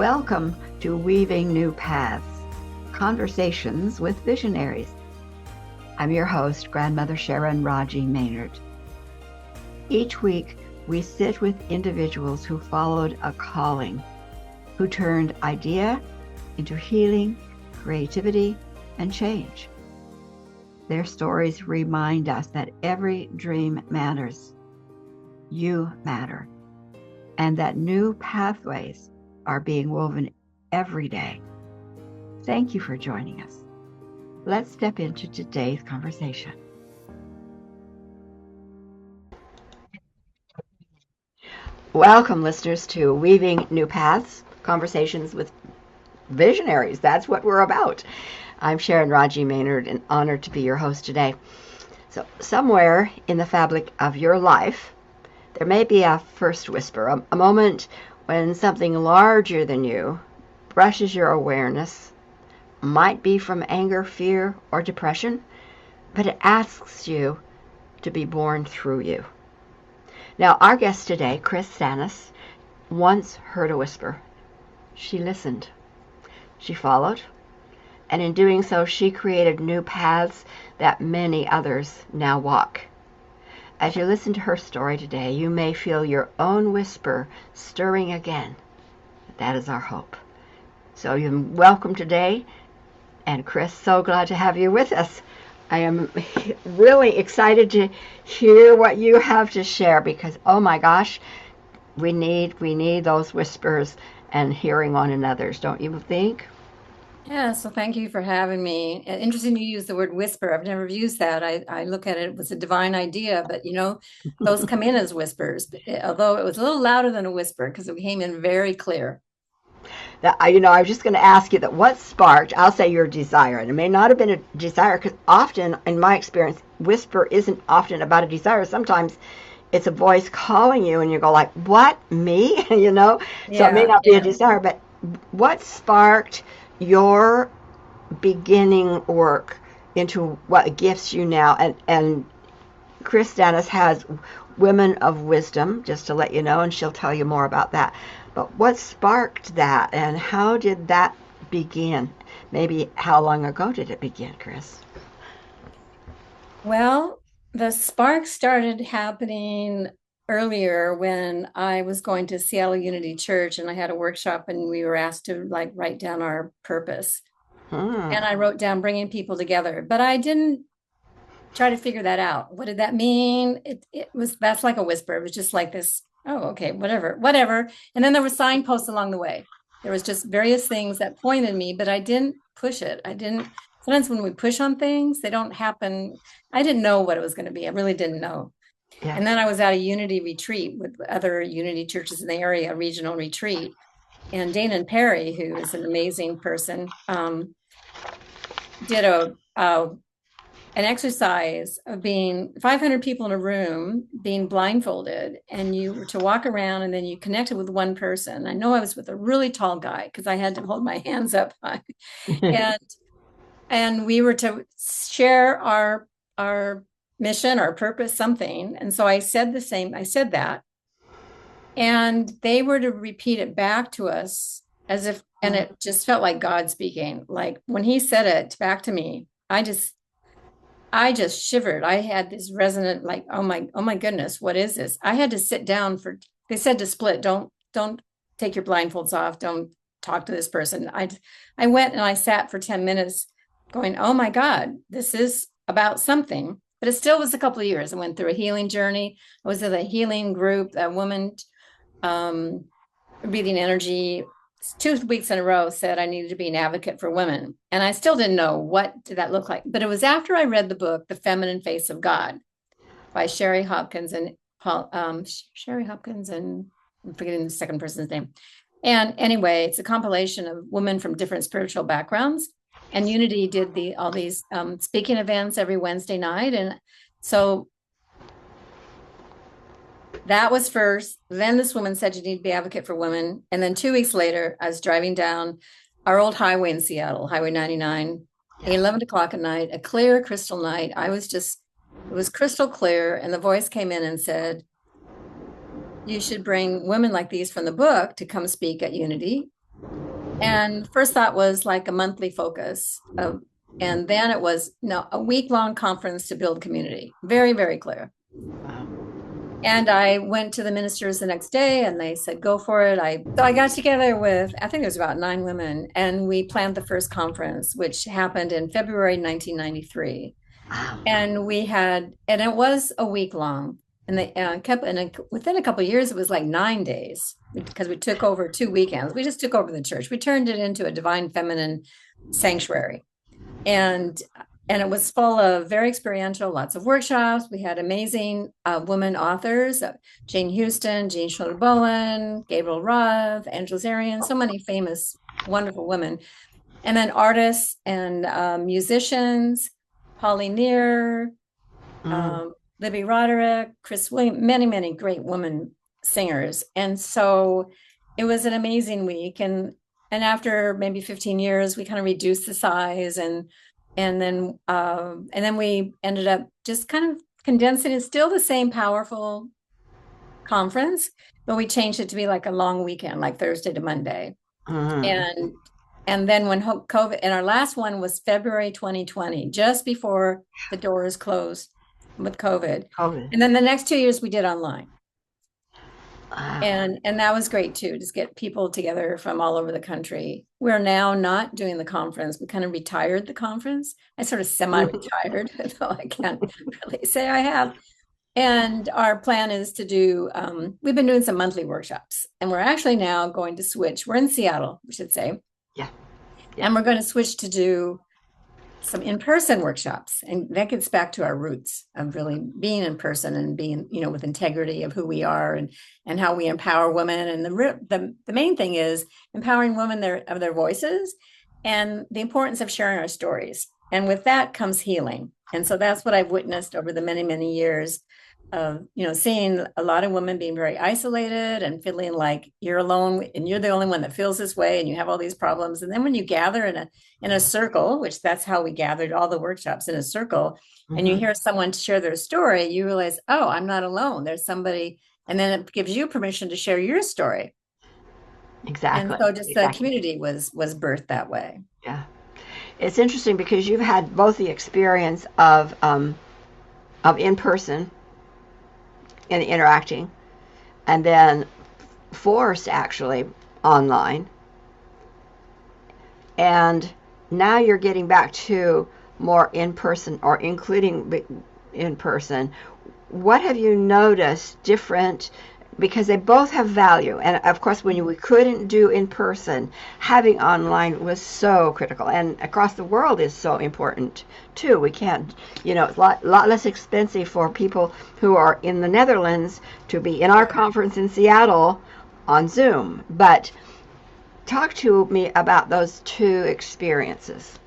Welcome to Weaving New Paths, Conversations with Visionaries. I'm your host, Grandmother Sharon Raji Maynard. Each week, we sit with individuals who followed a calling, who turned idea into healing, creativity, and change. Their stories remind us that every dream matters. You matter. And that new pathways are being woven every day. Thank you for joining us. Let's step into today's conversation. Welcome, listeners, to Weaving New Paths, Conversations with Visionaries. That's what we're about. I'm Sharon Raji Maynard, and honored to be your host today. So, somewhere in the fabric of your life, there may be a first whisper, a moment when something larger than you brushes your awareness, might be from anger, fear, or depression, but it asks you to be born through you. Now, our guest today, Kris Steinnes, once heard a whisper. She listened. She followed. And in doing so, she created new paths that many others now walk. As you listen to her story today, you may feel your own whisper stirring again. That is our hope. So you're welcome today. And Kris, so glad to have you with us. I am really excited to hear what you have to share because, oh my gosh, we need those whispers and hearing one another's, don't you think? Yeah, so thank you for having me. Interesting you use the word whisper. I've never used that. I look at it as a divine idea, but those come in as whispers, although it was a little louder than a whisper because it came in very clear. I was just going to ask you that what sparked, I'll say your desire, and it may not have been a desire because often, in my experience, whisper isn't often about a desire. Sometimes it's a voice calling you and you go like, what, me? So it may not be a desire, but what sparked your beginning work into what gifts you now? And Kris Steinnes has Women of Wisdom, just to let you know, and she'll tell you more about that. But what sparked that, and how did that begin? Maybe how long ago did it begin, Kris? Well, the spark started happening earlier when I was going to Seattle Unity Church and I had a workshop and we were asked to write down our purpose. And I wrote down bringing people together, but I didn't try to figure that out. What did that mean? That's like a whisper. It was just like this, oh, okay, whatever. And then there were signposts along the way. There was just various things that pointed me, but I didn't push it. Sometimes when we push on things, they don't happen. I didn't know what it was going to be. I really didn't know. Yeah. And then I was at a Unity retreat with other Unity churches in the area, a regional retreat. And Dana Perry, who is an amazing person, did an exercise of being 500 people in a room, being blindfolded, and you were to walk around and then you connected with one person. I know I was with a really tall guy because I had to hold my hands up high. and we were to share our mission, our purpose, something. And so I said that. And they were to repeat it back to us as if, and it just felt like God speaking. Like when he said it back to me, I just shivered. I had this resonant, like, oh my goodness, what is this? I had to sit down they said to split. Don't take your blindfolds off. Don't talk to this person. I went and I sat for 10 minutes going, oh my God, this is about something. But it still was a couple of years. I went through a healing journey. I was at a healing group, a woman breathing energy 2 weeks in a row said I needed to be an advocate for women. And I still didn't know what did that look like. But it was after I read the book, The Feminine Face of God by Sherry Hopkins and I'm forgetting the second person's name. And anyway, it's a compilation of women from different spiritual backgrounds. And Unity did all these speaking events every Wednesday night. And so that was first. Then this woman said you need to be advocate for women. And then 2 weeks later, I was driving down our old highway in Seattle, Highway 99, 11 o'clock at night, a clear crystal night. It was crystal clear. And the voice came in and said, you should bring women like these from the book to come speak at Unity. And first thought was like a monthly focus and then it was no, a week-long conference to build community. Very, very clear. Wow. And I went to the ministers the next day and they said, go for it. So I got together with, I think it was about 9 women, and we planned the first conference, which happened in February 1993. Wow. And it was a week long. And within a couple of years, it was like 9 days because we took over 2 weekends. We just took over the church. We turned it into a divine feminine sanctuary. And it was full of very experiential, lots of workshops. We had amazing women authors, Jane Houston, Jean Schroeder-Bowen, Gabriel Ruff, Angela Zarian, so many famous, wonderful women. And then artists and musicians, Polly Neer, Libby Roderick, Chris Williams, many, many great women singers. And so it was an amazing week. And after maybe 15 years, we kind of reduced the size and then we ended up just kind of condensing. It's still the same powerful conference, but we changed it to be like a long weekend, like Thursday to Monday. And then when COVID, and our last one was February 2020, just before the doors closed with COVID. And then the next 2 years we did online. And that was great too, just get people together from all over the country. We're now not doing the conference. We kind of retired the conference. I sort of semi-retired, though I can't really say I have. And our plan is to do, we've been doing some monthly workshops, and we're actually now going to switch. We're in Seattle, we should say. Yeah. And we're going to switch to do some in-person workshops, and that gets back to our roots of really being in person and being, with integrity of who we are and how we empower women. And the main thing is empowering women of their voices and the importance of sharing our stories. And with that comes healing. And so that's what I've witnessed over the many, many years of, seeing a lot of women being very isolated and feeling like you're alone and you're the only one that feels this way and you have all these problems. And then when you gather in a circle, which that's how we gathered all the workshops, in a circle, and you hear someone share their story, you realize, oh, I'm not alone. There's somebody, and then it gives you permission to share your story. Exactly. And so just the community was birthed that way. Yeah. It's interesting because you've had both the experience of in-person and interacting, and then forced actually online, and now you're getting back to more in-person or including in-person. What have you noticed different? Because they both have value, and of course when we couldn't do in person, having online was so critical, and across the world is so important too. We can't, it's a lot less expensive for people who are in the Netherlands to be in our conference in Seattle on Zoom. But talk to me about those two experiences.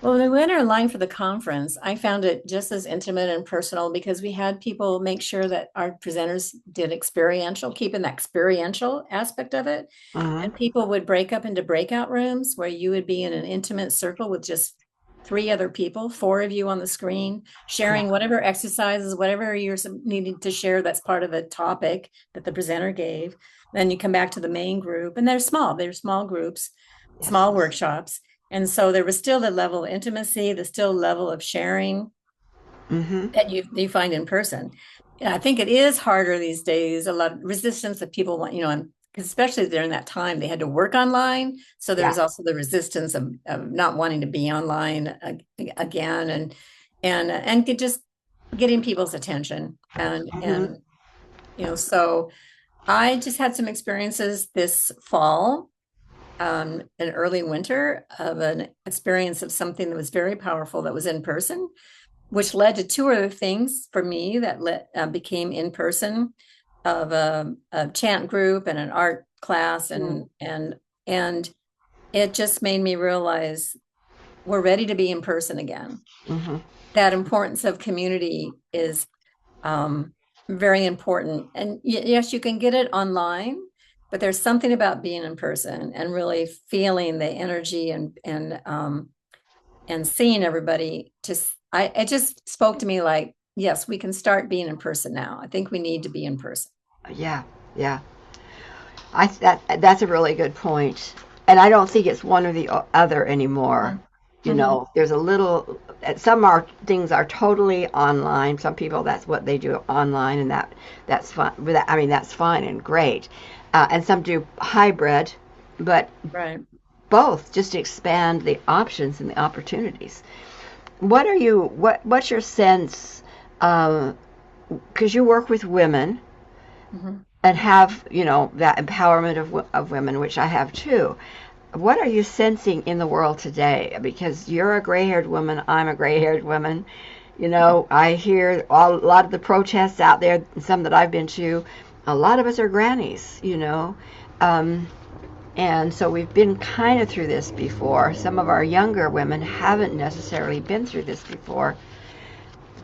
Well, when we went online for the conference, I found it just as intimate and personal because we had people make sure that our presenters did keeping that experiential aspect of it. And people would break up into breakout rooms where you would be in an intimate circle with just 3 other people, 4 of you on the screen, sharing whatever exercises, whatever you're needing to share that's part of the topic that the presenter gave. Then you come back to the main group, and they're small groups, small workshops. And so there was still the level of intimacy, the still level of sharing that you find in person. And I think it is harder these days, a lot of resistance that people want, especially during that time, they had to work online. So there was also the resistance of not wanting to be online again and just getting people's attention. And so I just had some experiences this fall, an early winter, of an experience of something that was very powerful that was in person, which led to 2 other things for me that became in person, of a chant group and an art class, and it just made me realize we're ready to be in person again. That importance of community is very important. And yes, you can get it online, but there's something about being in person and really feeling the energy and seeing everybody. It just spoke to me like, yes, we can start being in person now. I think we need to be in person. Yeah. That's a really good point. And I don't think it's one or the other anymore. You Mm-hmm. know, there's a little, some are things are totally online. Some people, that's what they do online, and that's fine. I mean, that's fine and great. And some do hybrid, but Right. both just expand the options and the opportunities. What's your sense? Because you work with women Mm-hmm. and have, that empowerment of women, which I have too. What are you sensing in the world today? Because you're a gray-haired woman, I'm a gray-haired woman. I hear a lot of the protests out there, some that I've been to. A lot of us are grannies, um, and so we've been kind of through this before. Some of our younger women haven't necessarily been through this before.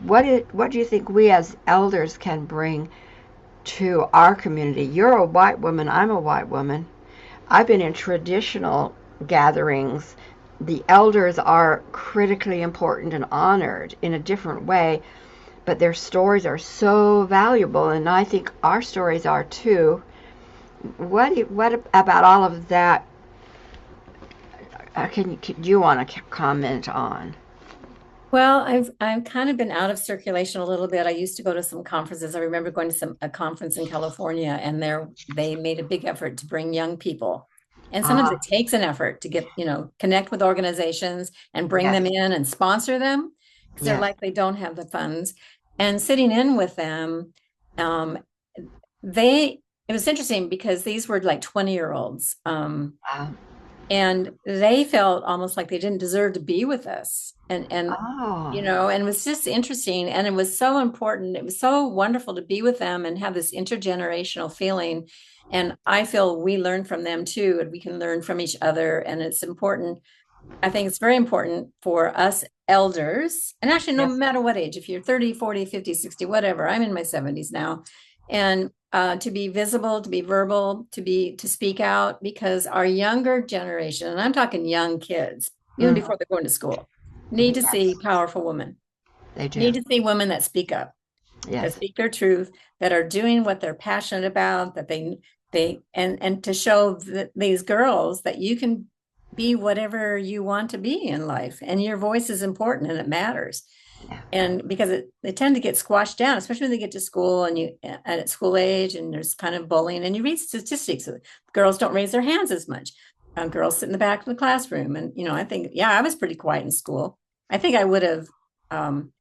What do you think we as elders can bring to our community? You're a white woman, I'm a white woman. I've been in traditional gatherings. The elders are critically important and honored in a different way, but their stories are so valuable, and I think our stories are too. What about all of that do you want to comment on? Well, I've kind of been out of circulation a little bit. I used to go to some conferences. I remember going to a conference in California, and there they made a big effort to bring young people. And sometimes Ah, it takes an effort to get, connect with organizations and bring yes, them in and sponsor them because they're yes. likely don't have the funds. And sitting in with them, um, they it was interesting because these were like 20-year-olds. Wow. And they felt almost like they didn't deserve to be with us. Oh, And it was just interesting, and it was so important. It was so wonderful to be with them and have this intergenerational feeling. And I feel we learn from them too, and we can learn from each other. And it's important. I think it's very important for us elders, and actually no yes. matter what age, if you're 30, 40, 50, 60, whatever. I'm in my 70s now. And to be visible, to be verbal, to speak out, because our younger generation, and I'm talking young kids, even Mm, before they're going to school, need to see yes, powerful women, they need do. to see women that Yes. speak their truth, that are doing what they're passionate about, that they and to show these girls that you can be whatever you want to be in life, and your voice is important and it matters. Yeah. And because they tend to get squashed down, especially when they get to school and at school age, and there's kind of bullying, and you read statistics, girls don't raise their hands as much. Girls sit in the back of the classroom, and I think, yeah, I was pretty quiet in school. I think I would have um,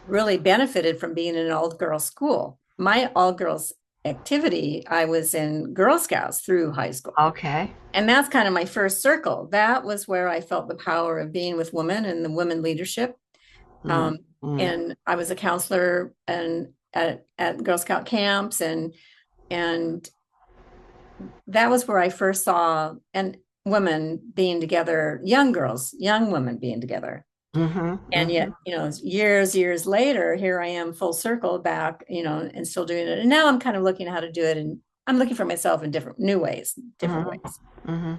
really benefited from being in an all girls school. My all girls activity, I was in Girl Scouts through high school. Okay. And that's kind of my first circle. That was where I felt the power of being with women and the women leadership. Mm, Um, mm, and I was a counselor and at Girl Scout camps, and that was where I first saw and women being together, young girls, young women being together. mm-hmm, And mm-hmm. yet, years later, here I am full circle back, and still doing it. And now I'm kind of looking at how to do it, and I'm looking for myself in different new ways, different Mm-hmm. ways. Mm-hmm.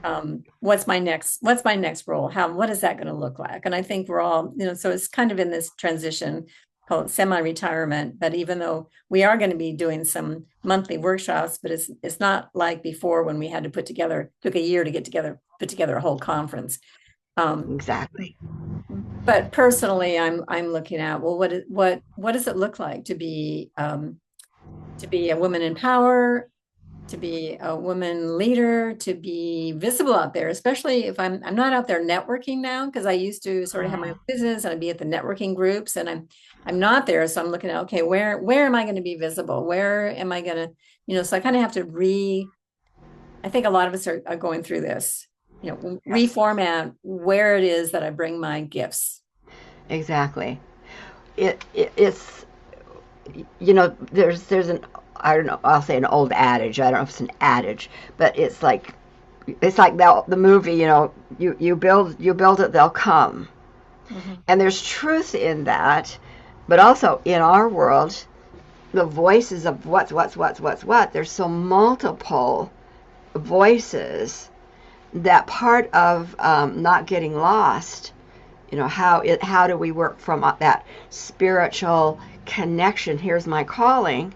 What's my next role? What is that going to look like? And I think we're all, so it's kind of in this transition called semi-retirement, but even though we are going to be doing some monthly workshops, but it's not like before when we had to took a year to put together a whole conference. Um, Exactly. but personally, I'm looking at, well, what does it look like to be a woman in power, to be a woman leader, to be visible out there, especially if I'm not out there networking now, because I used to sort of have my own Mm, business and I'd be at the networking groups, and I'm not there. So I'm looking at, okay, where am I going to be visible? Where am I going to, so I kind of have to I think a lot of us are going through this, yes. reformat where it is that I bring my gifts. Exactly. It's there's an, I don't know, I'll say an old adage. I don't know if it's an adage, but it's like the movie. You build it, they'll come. Mhm. And there's truth in that, but also in our world, the voices of what. There's so multiple voices that part of not getting lost. How do we work from that spiritual connection? Here's my calling,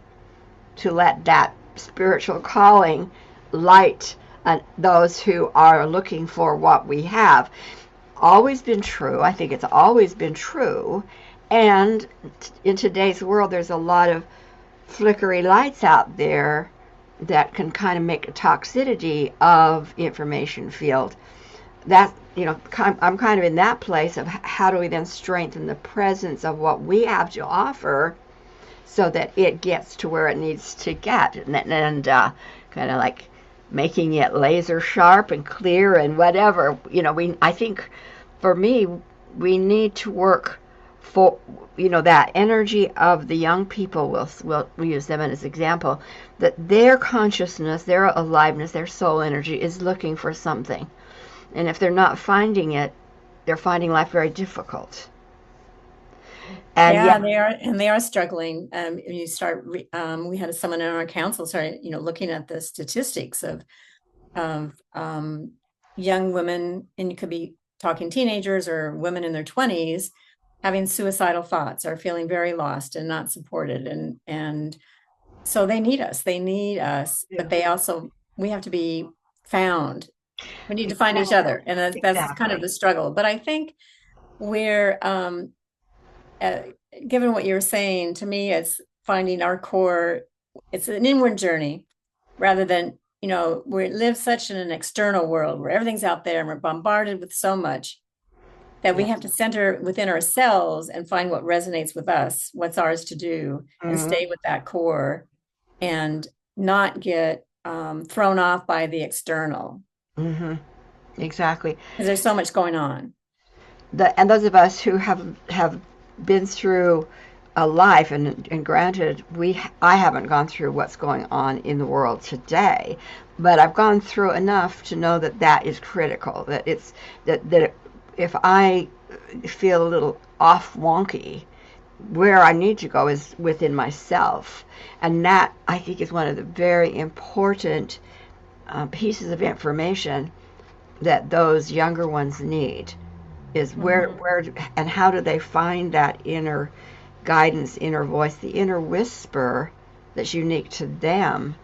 to let that spiritual calling light those who are looking for what we have. Always been true. I think it's always been true. And in today's world, there's a lot of flickery lights out there that can kind of make a toxicity of information field. That, I'm kind of in that place of how do we then strengthen the presence of what we have to offer so that it gets to where it needs to get, and kind of like making it laser sharp and clear and whatever. I think for me, we need to work for that energy of the young people. We'll use them as an example, that their consciousness, their aliveness, their soul energy is looking for something, and if they're not finding it, they're finding life very difficult. And yeah, they are struggling. You start. We had someone in our council started, looking at the statistics of young women, and you could be talking teenagers or women in their 20s, having suicidal thoughts or feeling very lost and not supported, and so they need us. But we have to be found. We need to find each other, and that's kind of the struggle. But I think we're given what you're saying, to me, it's finding our core. It's an inward journey rather than, we live such in an external world where everything's out there and we're bombarded with so much that we have to center within ourselves and find what resonates with us, what's ours to do, and stay with that core and not get thrown off by the external. Exactly. Because there's so much going on. And those of us who have been through a life, and granted, I haven't gone through what's going on in the world today, but I've gone through enough to know that is critical. That if I feel a little off wonky, where I need to go is within myself, and that I think is one of the very important pieces of information that those younger ones need. Is where and how do they find that inner guidance, inner voice, the inner whisper that's unique to them,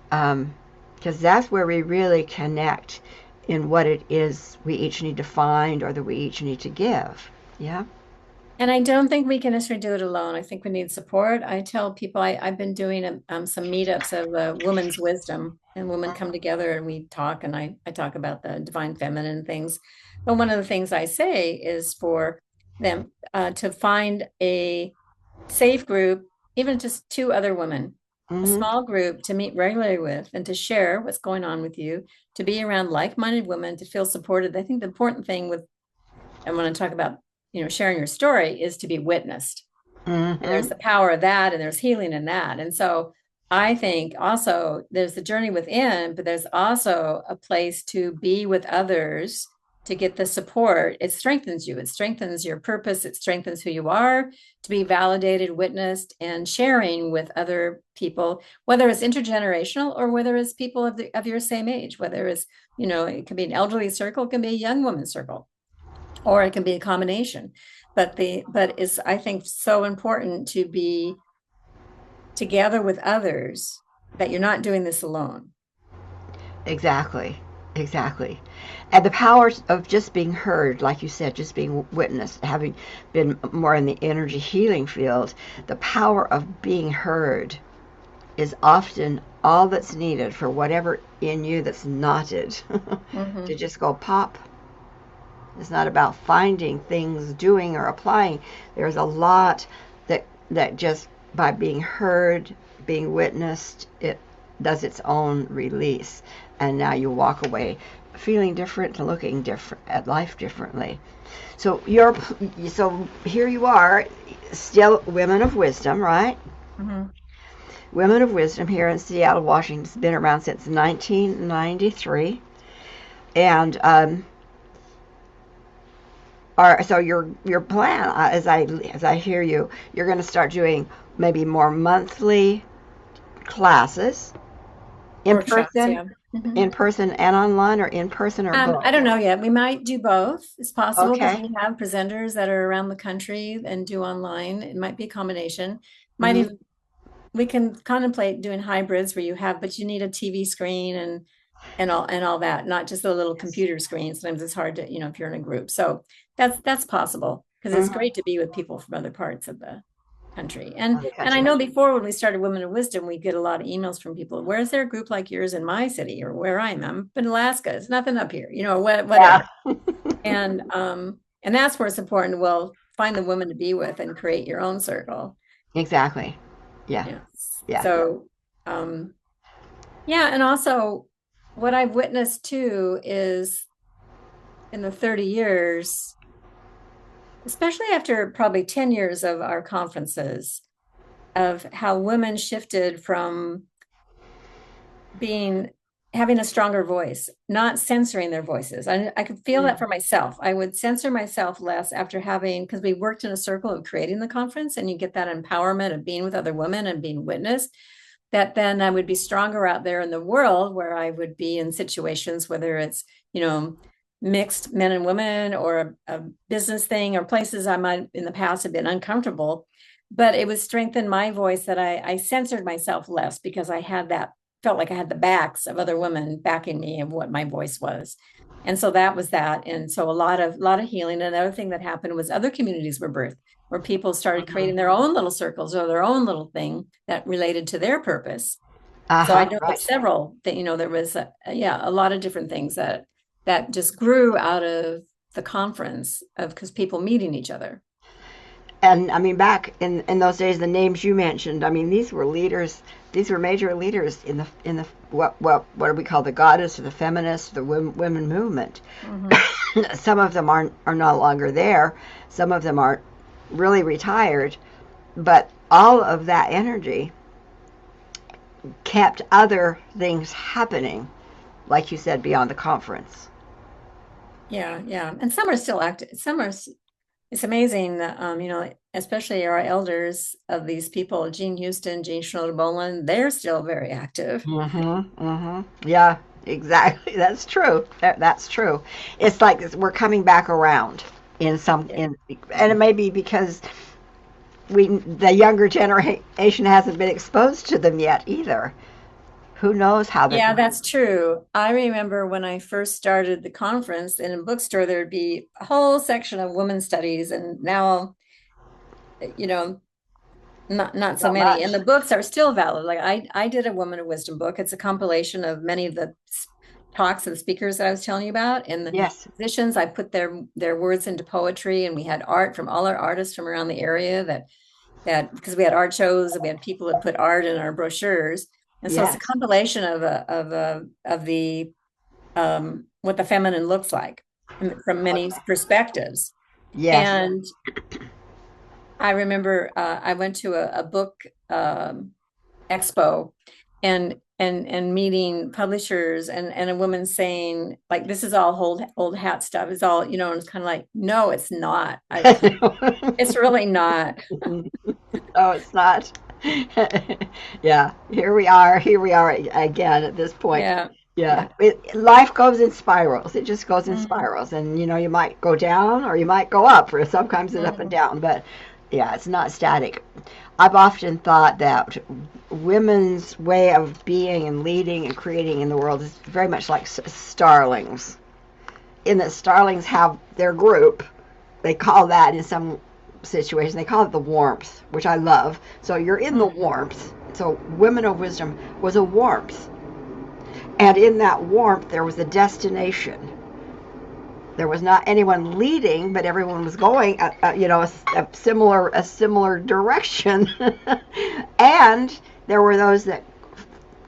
because that's where we really connect in what it is we each need to find or that we each need to give. Yeah. And I don't think we can necessarily do it alone. I think we need support. I tell people I've been doing some meetups of women's wisdom, and women come together and we talk, and I talk about the divine feminine things. But one of the things I say is for them to find a safe group, even just two other women, a small group to meet regularly with and to share what's going on with you, to be around like-minded women, to feel supported. I think the important thing I want to talk about, sharing your story, is to be witnessed. And there's the power of that, and there's healing in that. And so I think also there's the journey within, but there's also a place to be with others to get the support. It strengthens you. It strengthens your purpose. It strengthens who you are, to be validated, witnessed, and sharing with other people, whether it's intergenerational or whether it's people of your same age, whether it's, it can be an elderly circle, it can be a young woman's circle, or it can be a combination. But it's, I think, so important to be together with others, that you're not doing this alone. Exactly. And the power of just being heard, like you said, just being witnessed, having been more in the energy healing field, the power of being heard is often all that's needed for whatever in you that's knotted to just go pop. It's not about finding things, doing or applying. There's a lot that just by being heard, being witnessed, it does its own release. And now you walk away feeling different and looking different at life differently. So here you are, still women of wisdom, right? Women of Wisdom here in Seattle, Washington. It's been around since 1993, and so your plan, as I hear you, you're going to start doing maybe more monthly classes in person and online, or in person, or both? I don't know yet. We might do both. It's possible, because we have presenters that are around the country and do online. It might be a combination. We can contemplate doing hybrids where but you need a TV screen, and and all that, not just the little computer screen. Sometimes it's hard to, if you're in a group. So that's possible, because it's Mhm. great to be with people from other parts of the country. And I Country. know before, when we started Women of Wisdom, we get a lot of emails from people. Where's there a group like yours in my city, or where I'm up in Alaska? It's nothing up here, Yeah. whatever. And that's where it's important. Well, find the woman to be with and create your own circle. Exactly. Yeah. Yes. Yeah. So, yeah. And also, what I've witnessed too is, in the 30 years, especially after probably 10 years of our conferences, of how women shifted from having a stronger voice, not censoring their voices. I could feel that for myself. I would censor myself less after because we worked in a circle of creating the conference, and you get that empowerment of being with other women and being witnessed, that then I would be stronger out there in the world, where I would be in situations, whether it's, mixed men and women, or a business thing, or places I might in the past have been uncomfortable. But it would strengthen my voice, that I censored myself less, because felt like I had the backs of other women backing me of what my voice was. And so that was that. And so a lot of healing. Another thing that happened was other communities were birthed, where people started creating their own little circles, or their own little thing that related to their purpose. So I know of Right. several that, there was a lot of different things that just grew out of the conference, because people meeting each other. And I mean, back in those days, the names you mentioned, I mean, these were leaders. These were major leaders in the what do we call the goddess, or the feminist, the women movement. Mm-hmm. Some of them are no longer there. Some of them are really retired. But all of that energy kept other things happening, like you said, beyond the conference. Yeah, yeah. And some are still active. It's amazing that, especially our elders of these people, Jean Houston, Jean Schroeder Boland, they're still very active. Yeah, exactly. That's true. That's true. It's like we're coming back around in some Yeah. in, and it may be because the younger generation hasn't been exposed to them yet either. Who knows how they're Yeah, going? that's true. I remember when I first started the conference, in a bookstore, there'd be a whole section of women's studies, and now, you know, not so So many. And much. the books are still valid. Like, I did a Woman of Wisdom book. It's a compilation of many of the talks and speakers that I was telling you about, and the Yes. musicians. I put their words into poetry, and we had art from all our artists from around the area, that because we had art shows, and we had people that put art in our brochures. And so it's a Yes. compilation of the what the feminine looks like from many perspectives. Yes. And I remember I went to a book expo, and meeting publishers, and a woman saying, like, this is all old hat stuff. It's all, and it's kind of like, no, it's not. It's really not. Oh, it's not. Yeah, here we are. Here we are again at this point. Yeah. Yeah, Yeah. life goes in spirals. It just goes in Mhm. spirals, and you might go down or you might go up, or sometimes it's up and Mhm. down. But yeah, it's not static. I've often thought that women's way of being and leading and creating in the world is very much like starlings. In that starlings have their group. They call that, in some situation, they call it the warmth, which I love. So you're in the Mhm. warmth. So Women of Wisdom was a warmth. And in that warmth, there was a destination. There was not anyone leading, but everyone was going, a similar direction. And there were those that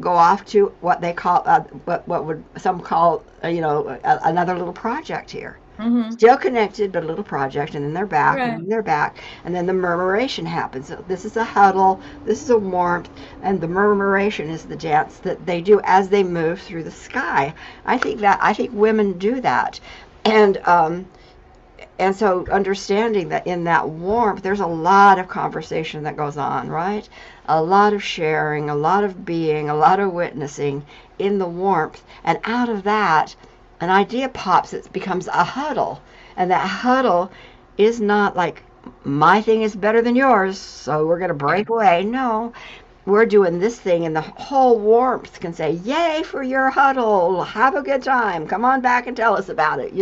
go off to what they call, what would some call, another little project here. Mhm. Still connected, but a little project, and then they're back, and Right. then they're back, and then the murmuration happens. So this is a huddle, this is a warmth, and the murmuration is the dance that they do as they move through the sky. I think women do that, and so understanding that in that warmth, there's a lot of conversation that goes on, right? A lot of sharing, a lot of being, a lot of witnessing in the warmth, and out of that an idea pops. It becomes a huddle, and that huddle is not like my thing is better than yours, so we're going to Yeah. break away. No, we're doing this thing, and the whole warmth can say, "Yay for your huddle! Have a good time. Come on back and tell us about it."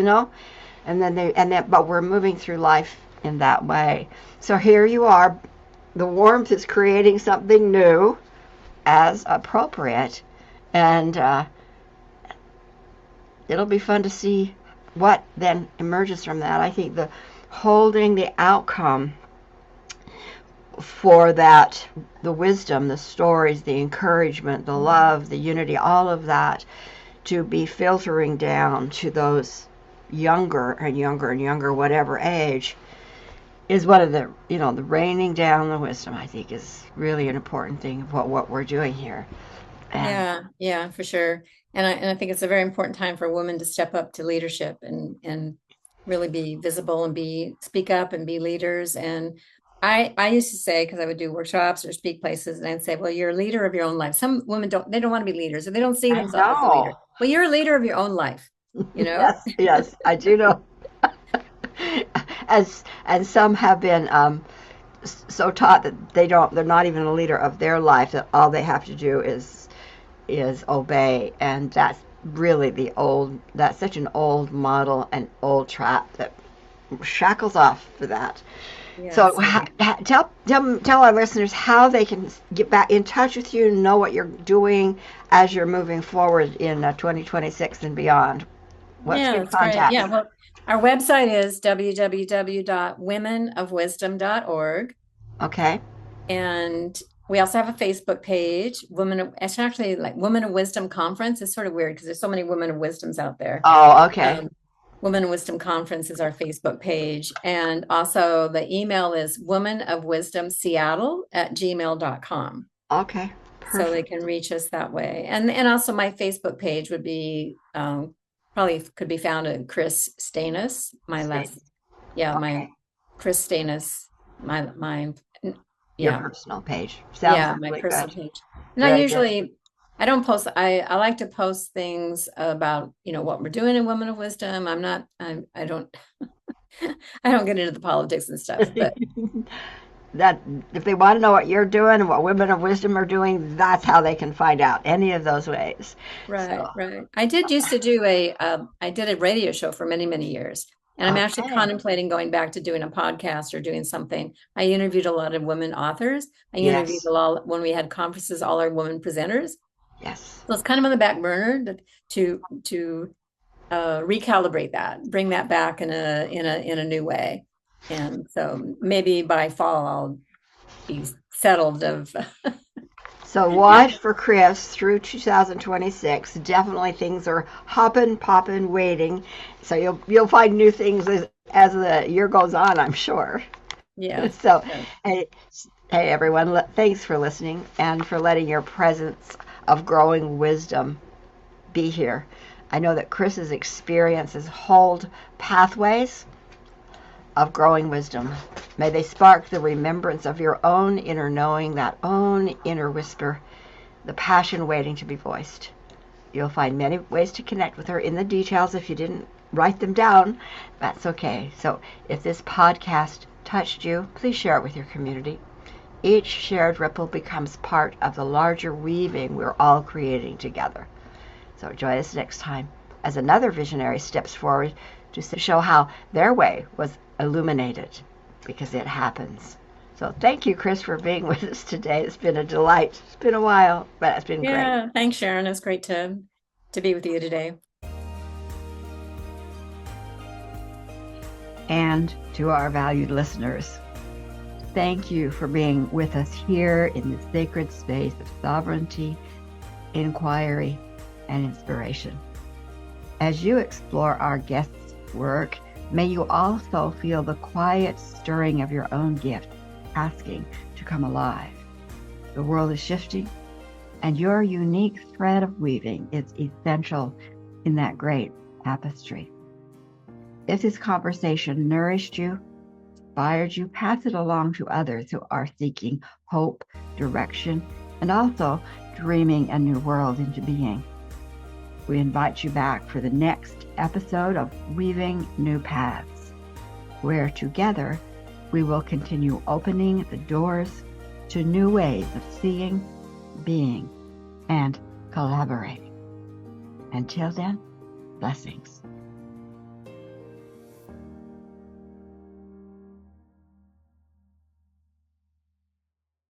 But we're moving through life in that way. So here you are. The warmth is creating something new as appropriate, and it'll be fun to see what then emerges from that. I think the holding the outcome for that, the wisdom, the stories, the encouragement, the love, the unity, all of that, to be filtering down to those younger and younger and younger, whatever age, is one of the, the raining down the wisdom, I think, is really an important thing of what we're doing here. Yeah, for sure. And I think it's a very important time for women to step up to leadership and really be visible and speak up and be leaders. And I used to say, because I would do workshops or speak places, and I'd say, well, you're a leader of your own life. Some women don't want to be leaders, or they don't see themselves as a leader. Well, you're a leader of your own life, Yes, I do know. And some have been so taught that they're not even a leader of their life, that all they have to do is obey. And that's really that's such an old model and old trap that shackles off for that. Yes. So tell our listeners how they can get back in touch with you and know what you're doing as you're moving forward in 2026 and beyond. What's good contact? Yeah, well, our website is www.womenofwisdom.org. Okay. And we also have a Facebook page, it's actually like Women of Wisdom Conference. It's sort of weird because there's so many Women of Wisdoms out there. Oh, okay. Women of Wisdom Conference is our Facebook page. And also the email is womenofwisdomseattle@gmail.com. Okay. Perfect. So they can reach us that way. And also my Facebook page would be, probably could be found at Kris Steinnes, my Kris Steinnes, your personal page. Sounds my really personal good. page. And I don't post, I like to post things about, what we're doing in Women of Wisdom. I don't get into the politics and stuff, but that if they want to know what you're doing and what Women of Wisdom are doing, that's how they can find out, any of those ways. Right. I did used to do I did a radio show for many, many years. And I'm actually contemplating going back to doing a podcast or doing something. I interviewed a lot of women authors. I interviewed when we had conferences, all our women presenters. Yes. So it's kind of on the back burner to recalibrate that, bring that back in a new way. And so maybe by fall I'll be settled of. So watch for Kris through 2026. Definitely things are hopping, popping, waiting. So you'll find new things as the year goes on, I'm sure. Yeah. So hey everyone, thanks for listening and for letting your presence of growing wisdom be here. I know that Kris's experiences hold pathways of growing wisdom. May they spark the remembrance of your own inner knowing, that own inner whisper, the passion waiting to be voiced. You'll find many ways to connect with her in the details. If you didn't write them down, that's okay. So if this podcast touched you, please share it with your community. Each shared ripple becomes part of the larger weaving we're all creating together. So join us next time as another visionary steps forward to show how their way was illuminated, because it happens. So thank you, Kris, for being with us today. It's been a delight. It's been a while, but it's been great. Yeah, thanks, Sharon. It's great to be with you today. And to our valued listeners, thank you for being with us here in the sacred space of sovereignty, inquiry, and inspiration. As you explore our guests' work, may you also feel the quiet stirring of your own gift, asking to come alive. The world is shifting, and your unique thread of weaving is essential in that great tapestry. If this conversation nourished you, inspired you, pass it along to others who are seeking hope, direction, and also dreaming a new world into being. We invite you back for the next episode of Weaving New Paths, where together we will continue opening the doors to new ways of seeing, being, and collaborating. Until then, blessings.